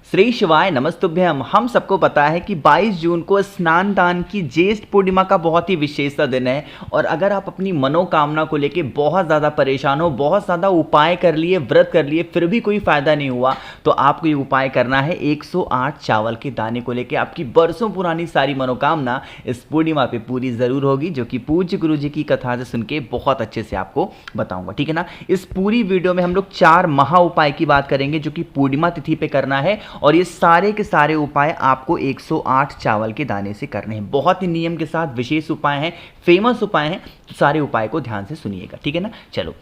श्री शिवाय नमस्तुभ्यम। हम सबको पता है कि 22 जून को स्नान दान की ज्येष्ठ पूर्णिमा का बहुत ही विशेषता दिन है। और अगर आप अपनी मनोकामना को लेके बहुत ज़्यादा परेशान हो, बहुत ज़्यादा उपाय कर लिए, व्रत कर लिए, फिर भी कोई फ़ायदा नहीं हुआ, तो आपको ये उपाय करना है 108 चावल के दाने को लेके। आपकी बरसों पुरानी सारी मनोकामना इस पूर्णिमा पे पूरी ज़रूर होगी, जो कि पूज्य गुरु जी की कथा से सुन के बहुत अच्छे से आपको बताऊंगा, ठीक है ना। इस पूरी वीडियो में हम लोग 4 महा उपाय की बात करेंगे जो कि पूर्णिमा तिथि पे करना है। और ये सारे के सारे उपाय आपको 108 चावल के दाने से करने हैं। बहुत ही नियम के साथ विशेष उपाय हैं, फेमस उपाय हैं, तो सारे उपाय को ध्यान से सुनिएगा, ठीक है ना। चलो,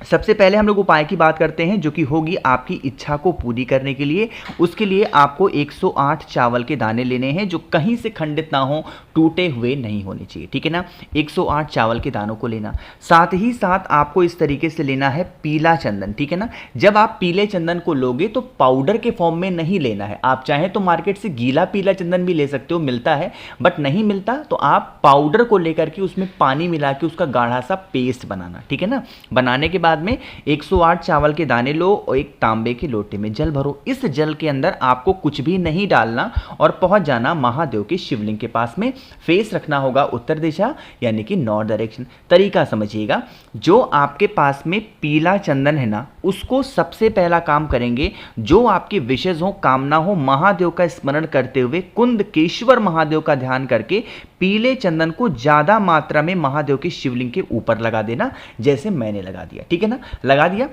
सबसे पहले हम लोग उपाय की बात करते हैं, जो कि होगी आपकी इच्छा को पूरी करने के लिए। उसके लिए आपको 108 चावल के दाने लेने हैं जो कहीं से खंडित ना हो, टूटे हुए नहीं होने चाहिए, ठीक है ना। 108 चावल के दानों को लेना, साथ ही साथ आपको इस तरीके से लेना है पीला चंदन, ठीक है ना। जब आप पीले चंदन को लोगे तो पाउडर के फॉर्म में नहीं लेना है। आप चाहें तो मार्केट से गीला पीला चंदन भी ले सकते हो, मिलता है, बट नहीं मिलता तो आप पाउडर को लेकर के उसमें पानी मिला के उसका गाढ़ा सा पेस्ट बनाना, ठीक है ना। बनाने के बाद में 108 चावल के दाने लो और एक तांबे के लोटे में जल भरो। इस जल के अंदर आपको कुछ भी नहीं डालना और पहुंच जाना महादेव के शिवलिंग के पास में। फेस रखना होगा उत्तर दिशा, यानी कि नॉर्थ डायरेक्शन। तरीका समझिएगा, जो आपके पास में पीला चंदन है ना, उसको सबसे पहला काम करेंगे, जो आपके विशेष हो, कामना हो, महादेव का स्मरण करते हुए कुंदकेश्वर महादेव का ध्यान करके पीले चंदन को ज्यादा मात्रा में महादेव के शिवलिंग के ऊपर लगा देना, जैसे मैंने लगा दिया, ठीक है ना। लगा दिया,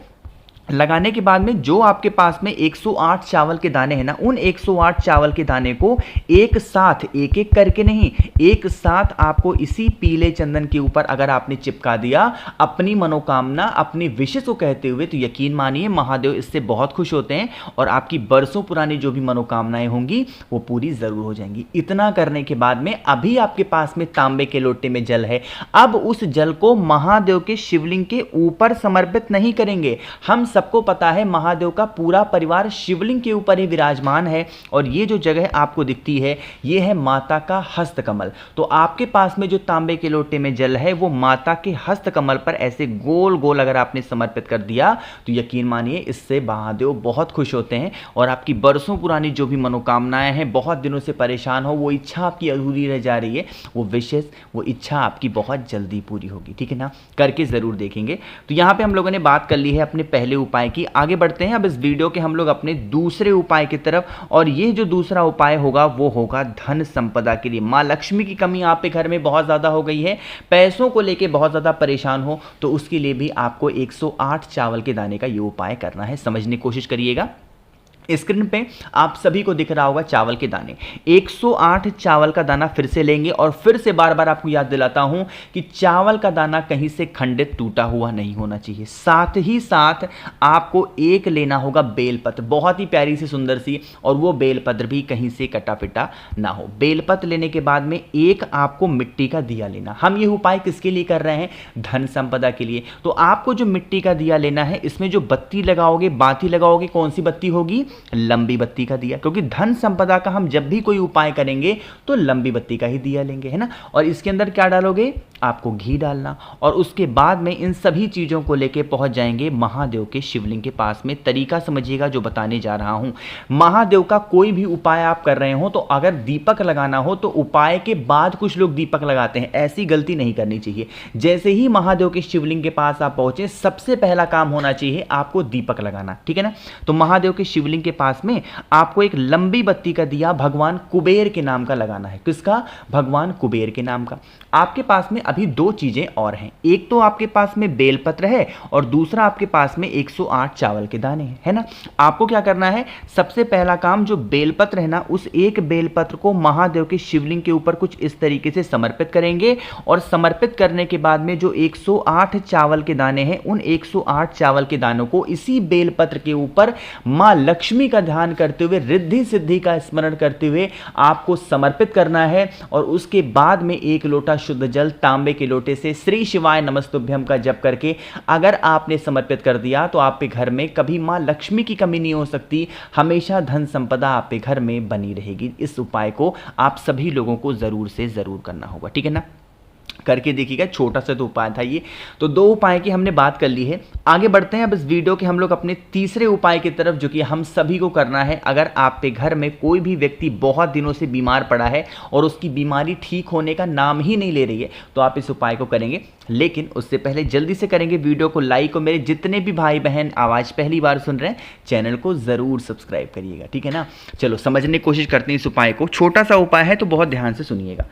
लगाने के बाद में जो आपके पास में 108 चावल के दाने हैं ना, उन 108 चावल के दाने को एक साथ, एक एक करके नहीं, एक साथ आपको इसी पीले चंदन के ऊपर अगर आपने चिपका दिया अपनी मनोकामना, अपनी विशेष को कहते हुए, तो यकीन मानिए महादेव इससे बहुत खुश होते हैं और आपकी बरसों पुरानी जो भी मनोकामनाएं होंगी वो पूरी जरूर हो जाएंगी। इतना करने के बाद में अभी आपके पास में तांबे के लोटे में जल है। अब उस जल को महादेव के शिवलिंग के ऊपर समर्पित नहीं करेंगे। हम सबको पता है महादेव का पूरा परिवार शिवलिंग के ऊपर ही विराजमान है, और ये जो जगह आपको दिखती है ये है माता का हस्त कमल। तो आपके पास में जो तांबे के लोटे में जल है वो माता के हस्त कमल पर ऐसे गोल गोल अगर आपने समर्पित कर दिया, तो यकीन मानिए इससे महादेव बहुत खुश होते हैं और आपकी बरसों पुरानी जो भी मनोकामनाएं हैं, बहुत दिनों से परेशान हो, वो इच्छा आपकी अधूरी रह जा रही है, वो विशेष, वो इच्छा आपकी बहुत जल्दी पूरी होगी, ठीक है ना। करके जरूर देखेंगे। तो यहां पे हम लोगों ने बात कर ली है अपने पहले उपाय की। आगे बढ़ते हैं अब इस वीडियो के हम लोग अपने दूसरे उपाय की तरफ, और ये जो दूसरा उपाय होगा वो होगा धन संपदा के लिए। मां लक्ष्मी की कमी आप पे घर में बहुत ज्यादा हो गई है, पैसों को लेके बहुत ज्यादा परेशान हो, तो उसके लिए भी आपको 108 चावल के दाने का ये उपाय करना है। समझने की कोशिश करिएगा। स्क्रीन पे आप सभी को दिख रहा होगा चावल के दाने। 108 चावल का दाना फिर से लेंगे, और फिर से बार बार आपको याद दिलाता हूं कि चावल का दाना कहीं से खंडित टूटा हुआ नहीं होना चाहिए। साथ ही साथ आपको एक लेना होगा बेलपत्र, बहुत ही प्यारी सी सुंदर सी, और वो बेलपत्र भी कहीं से कटा पिटा ना हो। बेलपत्र लेने के बाद में एक आपको मिट्टी का दिया लेना। हम ये उपाय किसके लिए कर रहे हैं? धन संपदा के लिए। तो आपको जो मिट्टी का दिया लेना है, इसमें जो बत्ती लगाओगे, बाती लगाओगे, कौन सी बत्ती होगी? लंबी बत्ती का दिया, क्योंकि धन संपदा का हम जब भी कोई उपाय करेंगे तो लंबी बत्ती का ही दिया लेंगे, है ना। और इसके अंदर क्या डालोगे? आपको घी डालना, और उसके बाद में इन सभी चीजों को लेके पहुंच जाएंगे महादेव के शिवलिंग के पास में। तरीका समझिएगा जो बताने जा रहा हूं। महादेव का कोई भी उपाय आप कर रहे हो, तो अगर दीपक लगाना हो तो उपाय के बाद कुछ लोग दीपक लगाते हैं, ऐसी गलती नहीं करनी चाहिए। जैसे ही महादेव के शिवलिंग के पास आप पहुंचे, सबसे पहला काम होना चाहिए आपको दीपक लगाना, ठीक है ना। तो महादेव के शिवलिंग के पास में आपको एक लंबी बत्ती का दिया भगवान कुबेर के नाम का लगाना है। किसका? भगवान कुबेर के नाम का। आपके पास में अभी 2 चीजें और हैं। एक तो आपके पास में बेलपत्र है, और दूसरा आपके पास में 108 चावल के दाने हैं, है ना। आपको क्या करना है? सबसे पहला काम, जो बेलपत्र है ना, उस एक बेलपत्र को महादेव के शिवलिंग के ऊपर कुछ इस तरीके से समर्पित करेंगे, और समर्पित करने के बाद में जो 108 चावल के दाने हैं, उन 108 चावल के दानों को इसी बेलपत्र के ऊपर मां लक्ष्मी का ध्यान करते हुए, रिद्धि सिद्धि का स्मरण करते हुए आपको समर्पित करना है। और उसके बाद में एक लोटा शुद्ध जल तांबे के लोटे से श्री शिवाय नमस्तुभ्यम का जप करके अगर आपने समर्पित कर दिया, तो आपके घर में कभी मां लक्ष्मी की कमी नहीं हो सकती। हमेशा धन संपदा आपके घर में बनी रहेगी। इस उपाय को आप सभी लोगों को जरूर से जरूर करना होगा, ठीक है ना। करके देखिएगा, छोटा सा तो उपाय था ये। तो 2 उपाय की हमने बात कर ली है। आगे बढ़ते हैं अब इस वीडियो के हम लोग अपने तीसरे उपाय की तरफ, जो कि हम सभी को करना है। अगर आप पे घर में कोई भी व्यक्ति बहुत दिनों से बीमार पड़ा है और उसकी बीमारी ठीक होने का नाम ही नहीं ले रही है, तो आप इस उपाय को करेंगे। लेकिन उससे पहले जल्दी से करेंगे वीडियो को लाइक, और मेरे जितने भी भाई बहन आवाज़ पहली बार सुन रहे हैं चैनल को ज़रूर सब्सक्राइब करिएगा, ठीक है ना। चलो समझने की कोशिश करते हैं इस उपाय को। छोटा सा उपाय है तो बहुत ध्यान से सुनिएगा।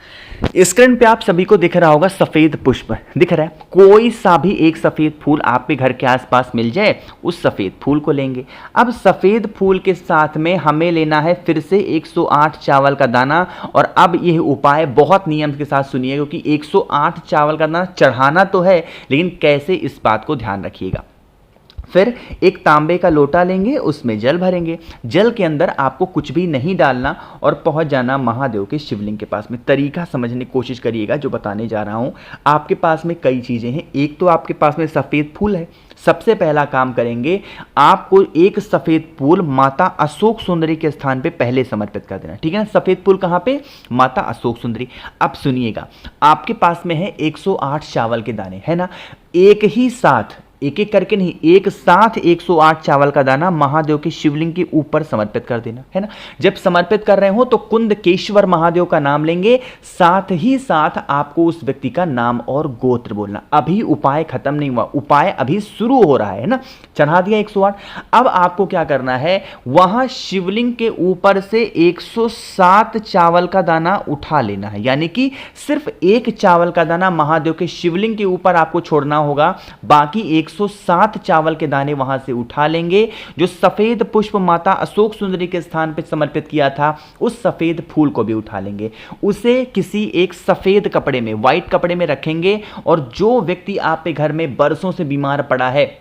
स्क्रीन पे आप सभी को दिख रहा होगा सफ़ेद पुष्प दिख रहा है। कोई सा भी एक सफ़ेद फूल आपके घर के आसपास मिल जाए, उस सफ़ेद फूल को लेंगे। अब सफ़ेद फूल के साथ में हमें लेना है फिर से 108 चावल का दाना। और अब यह उपाय बहुत नियम के साथ सुनिए, क्योंकि 108 चावल का दाना चढ़ाना तो है, लेकिन कैसे, इस बात को ध्यान रखिएगा। फिर एक तांबे का लोटा लेंगे, उसमें जल भरेंगे। जल के अंदर आपको कुछ भी नहीं डालना और पहुंच जाना महादेव के शिवलिंग के पास में। तरीका समझने की कोशिश करिएगा जो बताने जा रहा हूं। आपके पास में कई चीज़ें हैं। एक तो आपके पास में सफ़ेद फूल है। सबसे पहला काम करेंगे, आपको एक सफ़ेद फूल माता अशोक सुंदरी के स्थान पे पहले समर्पित कर देना, ठीक है ना। सफ़ेद फूल कहाँ पे? माता अशोक सुंदरी। अब सुनिएगा, आपके पास में है 108 चावल के दाने, है ना। एक ही साथ, एक एक करके नहीं, एक साथ 108 चावल का दाना महादेव के शिवलिंग के ऊपर समर्पित कर देना, है ना। जब समर्पित कर रहे हो तो कुंदकेश्वर महादेव का नाम लेंगे, साथ ही साथ आपको उस व्यक्ति का नाम और गोत्र बोलना। अभी उपाय खत्म नहीं हुआ, उपाय अभी शुरू हो रहा है ना। चढ़ा दिया 108। अब आपको क्या करना है, वहां शिवलिंग के ऊपर से 107 चावल का दाना उठा लेना है, यानी कि सिर्फ एक चावल का दाना महादेव के शिवलिंग के ऊपर आपको छोड़ना होगा। बाकी 107 चावल के दाने वहां से उठा लेंगे। जो सफेद पुष्प माता अशोक सुंदरी के स्थान पर समर्पित किया था, उस सफेद फूल को भी उठा लेंगे। उसे किसी एक सफेद कपड़े में, व्हाइट कपड़े में रखेंगे। और जो व्यक्ति आपके घर में बरसों से बीमार पड़ा है,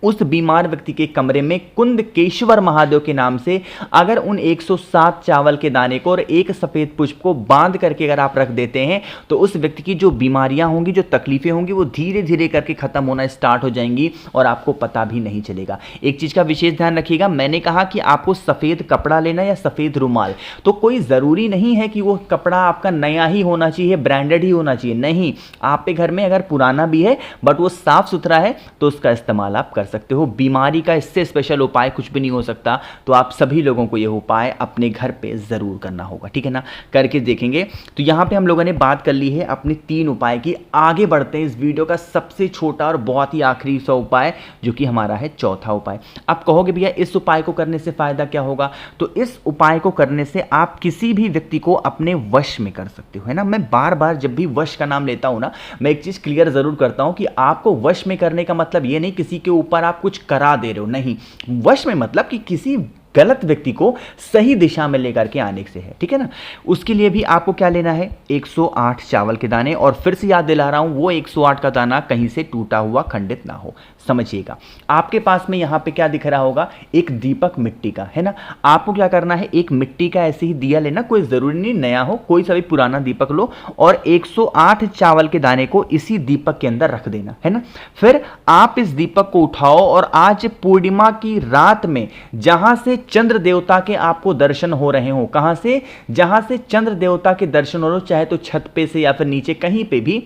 उस बीमार व्यक्ति के कमरे में कुंदकेश्वर महादेव के नाम से अगर उन 107 चावल के दाने को और एक सफ़ेद पुष्प को बांध करके अगर आप रख देते हैं, तो उस व्यक्ति की जो बीमारियां होंगी, जो तकलीफें होंगी, वो धीरे धीरे करके ख़त्म होना स्टार्ट हो जाएंगी और आपको पता भी नहीं चलेगा। एक चीज़ का विशेष ध्यान रखिएगा, मैंने कहा कि आपको सफ़ेद कपड़ा लेना या सफ़ेद रुमाल, तो कोई ज़रूरी नहीं है कि वो कपड़ा आपका नया ही होना चाहिए, ब्रांडेड ही होना चाहिए। नहीं, आपके घर में अगर पुराना भी है बट वो साफ़ सुथरा है, तो उसका इस्तेमाल आप कर सकते हो। बीमारी का इससे स्पेशल उपाय कुछ भी नहीं हो सकता। तो आप सभी लोगों को यह उपाय अपने घर पे जरूर करना होगा, ठीक है ना। करके देखेंगे। तो यहां पे हम लोगों ने बात कर ली है अपने 3 उपाय की। आगे बढ़ते हैं इस वीडियो का सबसे छोटा और बहुत ही आखिरी सा उपाय, जो कि हमारा है चौथा उपाय। आप कहोगे भैया इस उपाय को करने से फायदा क्या होगा? तो इस उपाय को करने से आप किसी भी व्यक्ति को अपने वश में कर सकते हो, है ना। मैं बार बार जब भी वश का नाम लेता हूं ना, मैं एक चीज क्लियर जरूर करता हूं कि आपको वश में करने का मतलब ये नहीं किसी के ऊपर आप कुछ करा दे रहे हो, नहीं। वश में मतलब कि किसी गलत व्यक्ति को सही दिशा में लेकर के आने से है, ठीक है ना। उसके लिए भी आपको क्या लेना है? 108 चावल के दाने। और फिर से याद दिला रहा हूं, वो 108 का दाना कहीं से टूटा हुआ, खंडित ना हो, समझिएगा। आपके पास में यहां पे क्या दिख रहा होगा? एक दीपक मिट्टी का, है ना। आपको क्या करना है, एक मिट्टी का ऐसे ही दिया लेना, कोई जरूरी नहीं नया हो, कोई सा भी पुराना दीपक लो और 108 चावल के दाने को इसी दीपक के अंदर रख देना, है ना। फिर आप इस दीपक को उठाओ और आज पूर्णिमा की रात में जहां से चंद्र देवता के आपको दर्शन हो रहे हो, कहां से? जहां से चंद्र देवता के दर्शन हो रहे हो, चाहे तो छत पे से या फिर नीचे कहीं पे भी,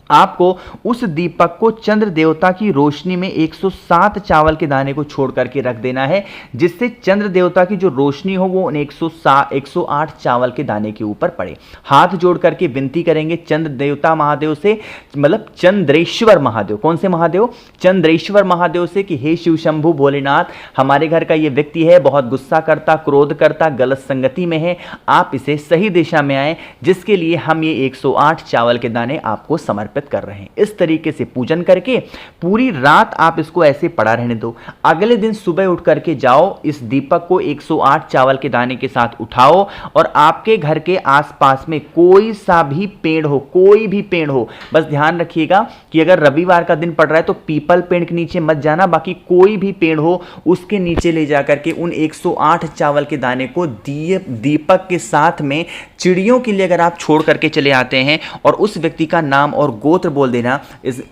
आपको उस दीपक को चंद्र देवता की रोशनी में 107 चावल के दाने को छोड़ करके रख देना है, जिससे चंद्र देवता की जो रोशनी हो वो 108 चावल के दाने के ऊपर पड़े। हाथ जोड़ करके विनती करेंगे चंद्र देवता महादेव से, मतलब चंद्रेश्वर महादेव। कौन से महादेव? चंद्रेश्वर महादेव से कि हे शिव शंभु भोलेनाथ, हमारे घर का ये व्यक्ति है, बहुत गुस्सा करता, क्रोध करता, गलत संगति में है, आप इसे सही दिशा में आए, जिसके लिए हम ये 108 चावल के दाने आपको समर्पित कर रहे हैं। इस तरीके से पूजन करके पूरी रात आप इसको ऐसे पड़ा रहने दो। अगले दिन सुबह उठ करके जाओ, इस दीपक को 108 चावल के दाने के साथ उठाओ और आपके घर के आसपास में कोई सा भी पेड़ हो, कोई भी पेड़ हो, बस ध्यान रखिएगा कि अगर रविवार का दिन पड़ रहा है तो पीपल पेड़ के नीचे मत जाना, बाकी कोई भी पेड़ हो उसके नीचे ले जाकर के उन 108 चावल के दाने को दीपक के साथ में चिड़ियों के लिए अगर आप छोड़ करके चले आते हैं और उस व्यक्ति का नाम और गोत्र बोल देना,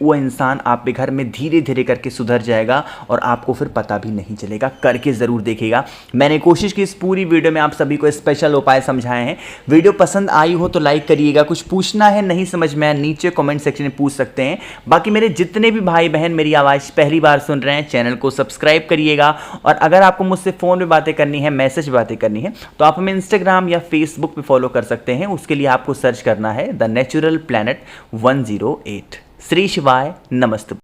वो इंसान आपके घर में धीरे धीरे करके सुधर जाएगा और आपको फिर पता भी नहीं चलेगा। करके ज़रूर देखिएगा। मैंने कोशिश की इस पूरी वीडियो में आप सभी को स्पेशल उपाय समझाए हैं। वीडियो पसंद आई हो तो लाइक करिएगा। कुछ पूछना है, नहीं समझ में आया, नीचे कमेंट सेक्शन में पूछ सकते हैं। बाकी मेरे जितने भी भाई बहन मेरी आवाज़ पहली बार सुन रहे हैं, चैनल को सब्सक्राइब करिएगा। और अगर आपको मुझसे फ़ोन पे बातें करनी है, मैसेज बातें करनी है, तो आप हमें इंस्टाग्राम या फेसबुक पे फॉलो कर सकते हैं। उसके लिए आपको सर्च करना है द नेचुरल प्लैनेट 108। श्री शिवाय, नमस्ते।